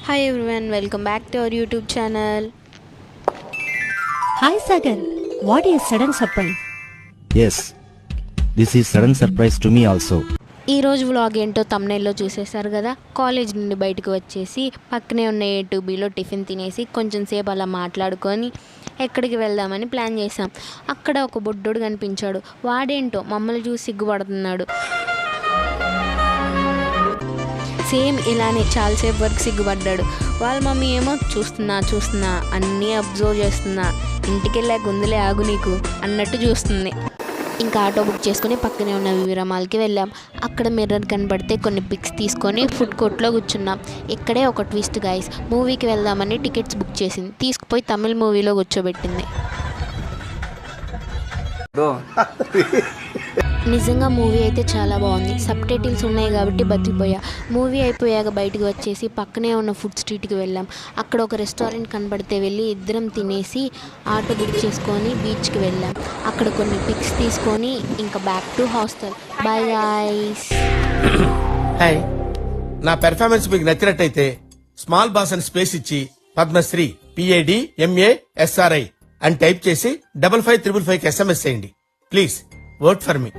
Hi everyone, welcome back to our YouTube channel. Hi Sagar, what is sudden surprise? Yes, this is sudden surprise to me also. ఈ రోజు vlog ఏంటో తమ్నైల్లో చూసేశారు కదా. College నుండి బయటకు వచ్చేసి పక్కనే ఉన్న A2Bలో టిఫిన్ తినేసి కొంచెం సేపు అలా మాట్లాడుకొని ఎక్కడికి వెళ్దామని ప్లాన్ చేసాం. అక్కడ ఒక బొడ్డోడు కనిపించాడు. వాడేంటో మమ్మల్ని చూసి సిగ్గుపడుతున్నాడు. సేమ్ ఇలానే చాలాసేపు వరకు సిగ్గుపడ్డాడు. వాళ్ళ మమ్మీ ఏమో చూస్తున్నా అన్నీ అబ్జర్వ్ చేస్తున్నా, ఇంటికి వెళ్ళాక గుందులే ఆగు నీకు అన్నట్టు చూస్తుంది. ఇంకా ఆటో బుక్ చేసుకుని పక్కనే ఉన్న విరామాలకి వెళ్ళాం. అక్కడ మిర్రర్ కనబడితే కొన్ని పిక్స్ తీసుకొని ఫుడ్ కోర్ట్లో కూర్చున్నాం. ఇక్కడే ఒక ట్విస్ట్ గైస్, మూవీకి వెళ్దామని టికెట్స్ బుక్ చేసింది, తీసుకుపోయి తమిళ్ మూవీలో కూర్చోబెట్టింది. నిజంగా మూవీ అయితే చాలా బాగుంది. సబ్ టైటిల్స్ ఉన్నాయి కాబట్టి బతికిపోయా. మూవీ అయిపోయాక బయటకు వచ్చేసి పక్కనే ఉన్న ఫుడ్ స్ట్రీట్కి వెళ్ళాం. అక్కడ ఒక రెస్టారెంట్ కనబడితే వెళ్ళి ఇద్దరం తినేసి ఆటో బుక్ చేసుకొని బీచ్కి వెళ్ళాం. అక్కడ కొన్ని పిక్స్ తీసుకొని ఇంకా back to hostel. Bye guys. Hi, నా పెర్ఫార్మెన్స్ మీకు నచ్చినట్టయితే స్మాల్ బాస్ అని స్పేస్ ఇచ్చి పద్మశ్రీ PADMASRI అని టైప్ చేసి 5555 SMS చేయండి. Please vote for me.